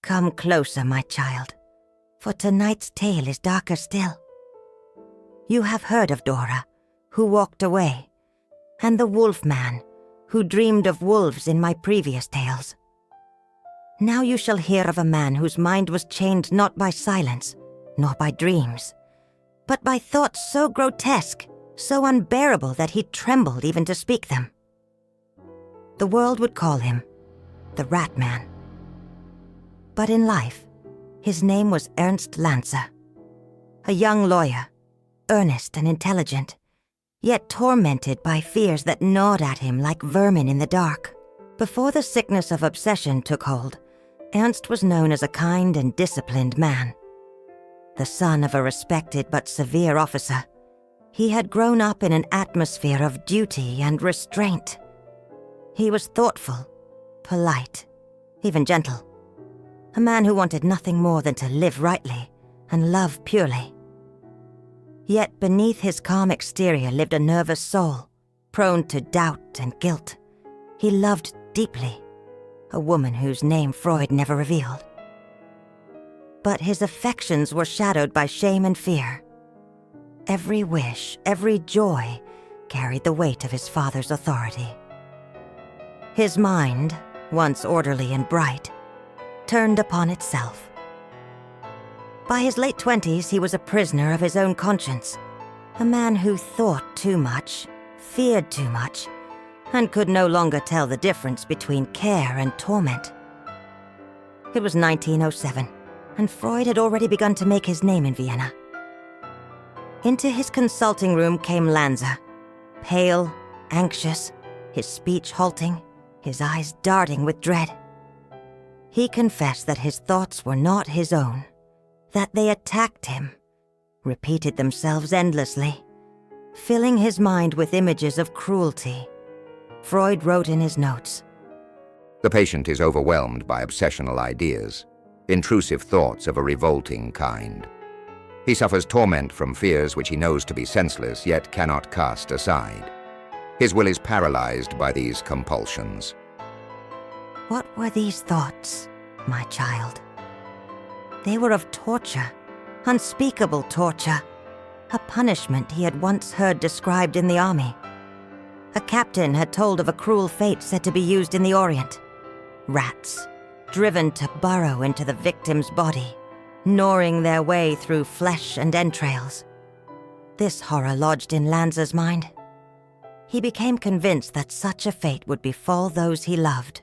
Come closer, my child, for tonight's tale is darker still. You have heard of Dora, who walked away, and the wolf man, who dreamed of wolves in my previous tales. Now you shall hear of a man whose mind was chained not by silence, nor by dreams, but by thoughts so grotesque, so unbearable that he trembled even to speak them. The world would call him the Ratman. But in life, his name was Ernst Lanzer, a young lawyer, earnest and intelligent, yet tormented by fears that gnawed at him like vermin in the dark. Before the sickness of obsession took hold, Ernst was known as a kind and disciplined man. The son of a respected but severe officer, he had grown up in an atmosphere of duty and restraint. He was thoughtful, polite, even gentle. A man who wanted nothing more than to live rightly and love purely. Yet beneath his calm exterior lived a nervous soul, prone to doubt and guilt. He loved deeply, a woman whose name Freud never revealed. But his affections were shadowed by shame and fear. Every wish, every joy carried the weight of his father's authority. His mind, once orderly and bright, turned upon itself. By his late 20s, he was a prisoner of his own conscience, a man who thought too much, feared too much, and could no longer tell the difference between care and torment. It was 1907, and Freud had already begun to make his name in Vienna. Into his consulting room came Lanzer, pale, anxious, his speech halting, his eyes darting with dread. He confessed that his thoughts were not his own, that they attacked him, repeated themselves endlessly, filling his mind with images of cruelty. Freud wrote in his notes, "The patient is overwhelmed by obsessional ideas, intrusive thoughts of a revolting kind. He suffers torment from fears which he knows to be senseless, yet cannot cast aside. His will is paralyzed by these compulsions." What were these thoughts, my child? They were of torture, unspeakable torture, a punishment he had once heard described in the army. A captain had told of a cruel fate said to be used in the Orient. Rats, driven to burrow into the victim's body, gnawing their way through flesh and entrails. This horror lodged in Lanzer's mind. He became convinced that such a fate would befall those he loved,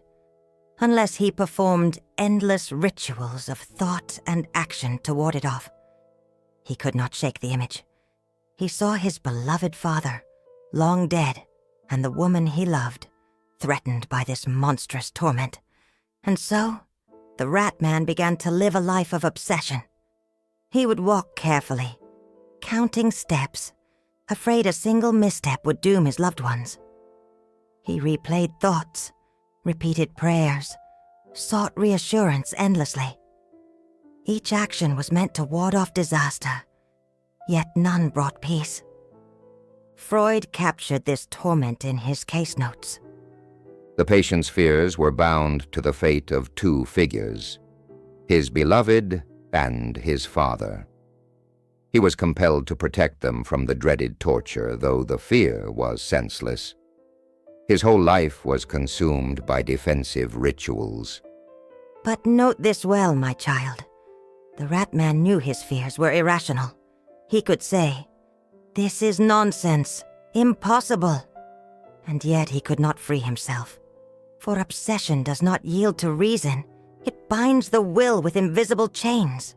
unless he performed endless rituals of thought and action to ward it off. He could not shake the image. He saw his beloved father, long dead, and the woman he loved, threatened by this monstrous torment. And so, the Ratman began to live a life of obsession. He would walk carefully, counting steps, afraid a single misstep would doom his loved ones. He replayed thoughts, repeated prayers, sought reassurance endlessly. Each action was meant to ward off disaster, yet none brought peace. Freud captured this torment in his case notes. The patient's fears were bound to the fate of two figures, his beloved and his father. He was compelled to protect them from the dreaded torture, though the fear was senseless. His whole life was consumed by defensive rituals. But note this well, my child. The Ratman knew his fears were irrational. He could say, "This is nonsense, impossible." And yet he could not free himself. For obsession does not yield to reason. It binds the will with invisible chains.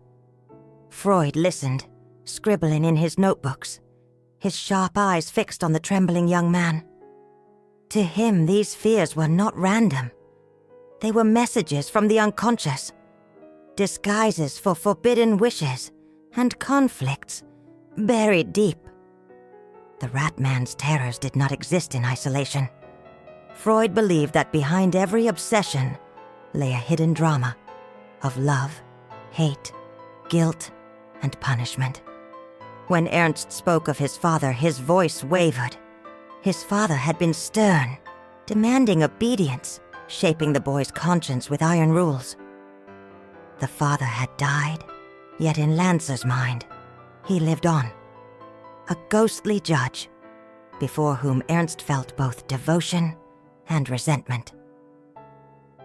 Freud listened, scribbling in his notebooks, his sharp eyes fixed on the trembling young man. To him, these fears were not random. They were messages from the unconscious, disguises for forbidden wishes and conflicts buried deep. The Ratman's terrors did not exist in isolation. Freud believed that behind every obsession lay a hidden drama of love, hate, guilt, and punishment. When Ernst spoke of his father, his voice wavered. His father had been stern, demanding obedience, shaping the boy's conscience with iron rules. The father had died, yet in Lanzer's mind, he lived on. A ghostly judge, before whom Ernst felt both devotion and resentment.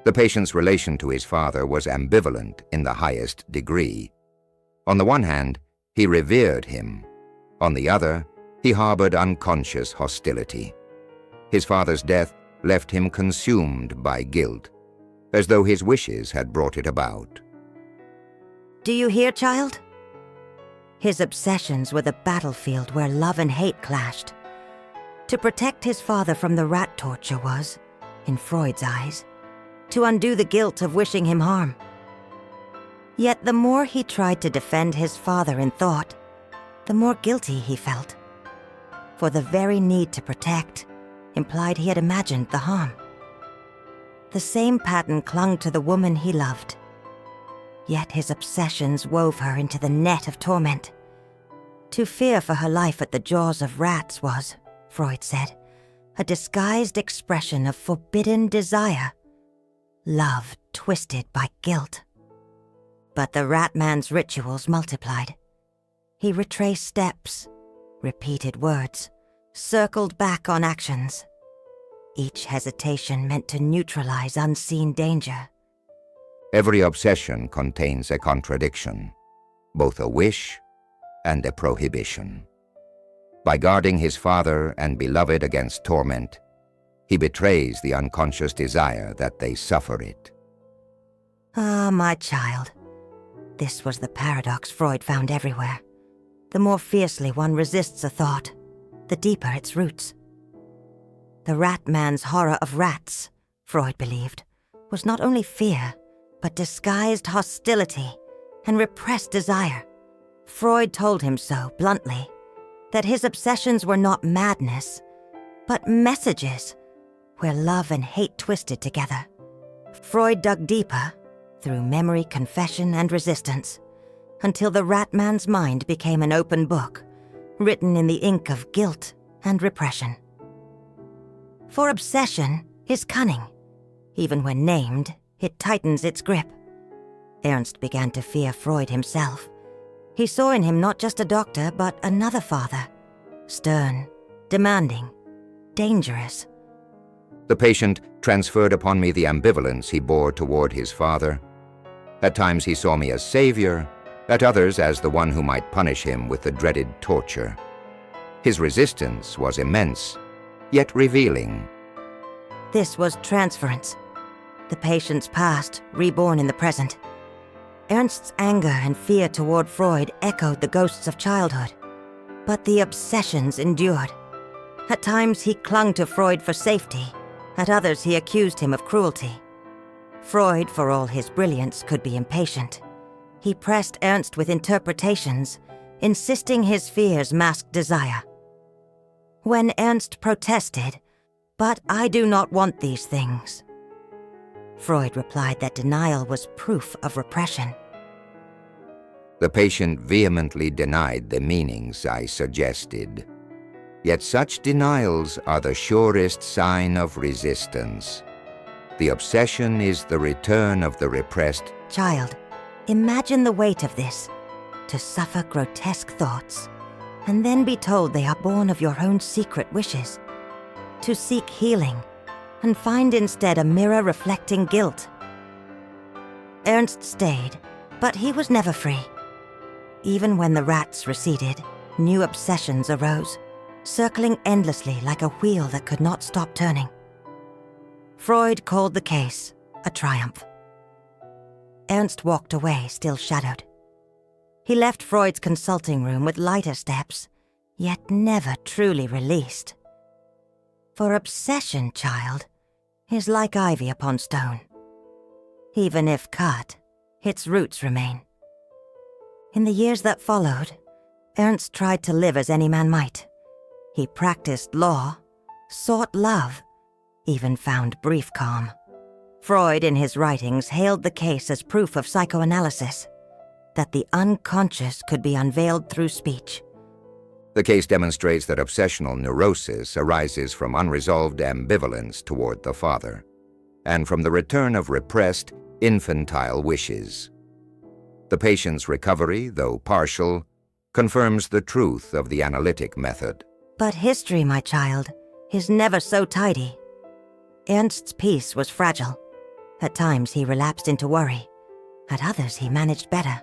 The patient's relation to his father was ambivalent in the highest degree. On the one hand, he revered him. On the other, he harbored unconscious hostility. His father's death left him consumed by guilt, as though his wishes had brought it about. Do you hear, child? His obsessions were the battlefield where love and hate clashed. To protect his father from the rat torture was, in Freud's eyes, to undo the guilt of wishing him harm. Yet the more he tried to defend his father in thought, the more guilty he felt. For the very need to protect implied he had imagined the harm. The same pattern clung to the woman he loved. Yet his obsessions wove her into the net of torment. To fear for her life at the jaws of rats was, Freud said, a disguised expression of forbidden desire. Love twisted by guilt. But the Ratman's rituals multiplied. He retraced steps, repeated words, circled back on actions. Each hesitation meant to neutralize unseen danger. Every obsession contains a contradiction, both a wish and a prohibition. By guarding his father and beloved against torment, he betrays the unconscious desire that they suffer it. Ah, my child. This was the paradox Freud found everywhere. The more fiercely one resists a thought, the deeper its roots. The Ratman's horror of rats, Freud believed, was not only fear, but disguised hostility and repressed desire. Freud told him so bluntly, that his obsessions were not madness, but messages where love and hate twisted together. Freud dug deeper, through memory, confession, and resistance, until the Ratman's mind became an open book, written in the ink of guilt and repression. For obsession is cunning. Even when named, it tightens its grip. Ernst began to fear Freud himself. He saw in him not just a doctor, but another father. Stern, demanding, dangerous. The patient transferred upon me the ambivalence he bore toward his father. At times he saw me as savior, at others as the one who might punish him with the dreaded torture. His resistance was immense, yet revealing. This was transference, the patient's past reborn in the present. Ernst's anger and fear toward Freud echoed the ghosts of childhood, but the obsessions endured. At times he clung to Freud for safety, at others he accused him of cruelty. Freud, for all his brilliance, could be impatient. He pressed Ernst with interpretations, insisting his fears masked desire. When Ernst protested, "But I do not want these things," Freud replied that denial was proof of repression. The patient vehemently denied the meanings I suggested. Yet such denials are the surest sign of resistance. The obsession is the return of the repressed. Child, imagine the weight of this, to suffer grotesque thoughts, and then be told they are born of your own secret wishes. To seek healing, and find instead a mirror reflecting guilt. Ernst stayed, but he was never free. Even when the rats receded, new obsessions arose, circling endlessly like a wheel that could not stop turning. Freud called the case a triumph. Ernst walked away, still shadowed. He left Freud's consulting room with lighter steps, yet never truly released. For obsession, child, is like ivy upon stone. Even if cut, its roots remain. In the years that followed, Ernst tried to live as any man might. He practiced law, sought love, even found brief calm. Freud, in his writings, hailed the case as proof of psychoanalysis, that the unconscious could be unveiled through speech. The case demonstrates that obsessional neurosis arises from unresolved ambivalence toward the father, and from the return of repressed, infantile wishes. The patient's recovery, though partial, confirms the truth of the analytic method. But history, my child, is never so tidy. Ernst's peace was fragile. At times he relapsed into worry. At others he managed better.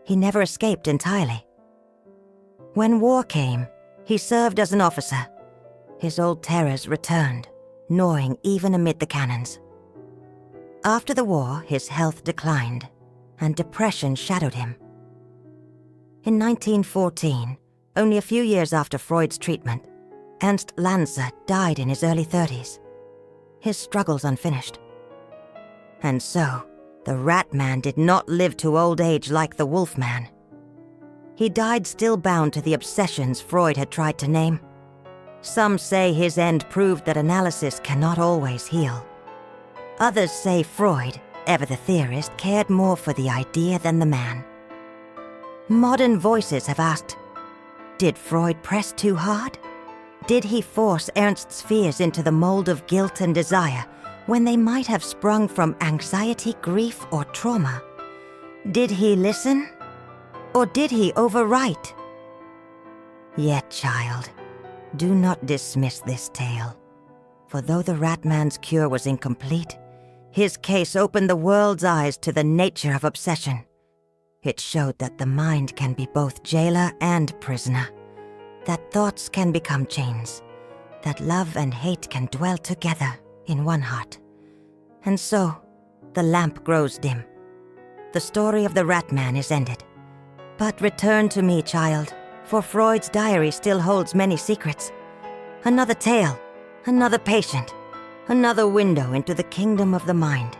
He never escaped entirely. When war came, he served as an officer. His old terrors returned, gnawing even amid the cannons. After the war, his health declined, and depression shadowed him. In 1914, only a few years after Freud's treatment, Ernst Lanzer died in his early 30s, his struggles unfinished. And so, the Ratman did not live to old age like the Wolfman. He died still bound to the obsessions Freud had tried to name. Some say his end proved that analysis cannot always heal. Others say Freud, ever the theorist, cared more for the idea than the man. Modern voices have asked, did Freud press too hard? Did he force Ernst's fears into the mold of guilt and desire when they might have sprung from anxiety, grief, or trauma? Did he listen? Or did he overwrite? Yet, child, do not dismiss this tale. For though the Ratman's cure was incomplete, his case opened the world's eyes to the nature of obsession. It showed that the mind can be both jailer and prisoner, that thoughts can become chains, that love and hate can dwell together in one heart. And so, the lamp grows dim. The story of the Ratman is ended. But return to me, child, for Freud's diary still holds many secrets. Another tale, another patient, another window into the kingdom of the mind.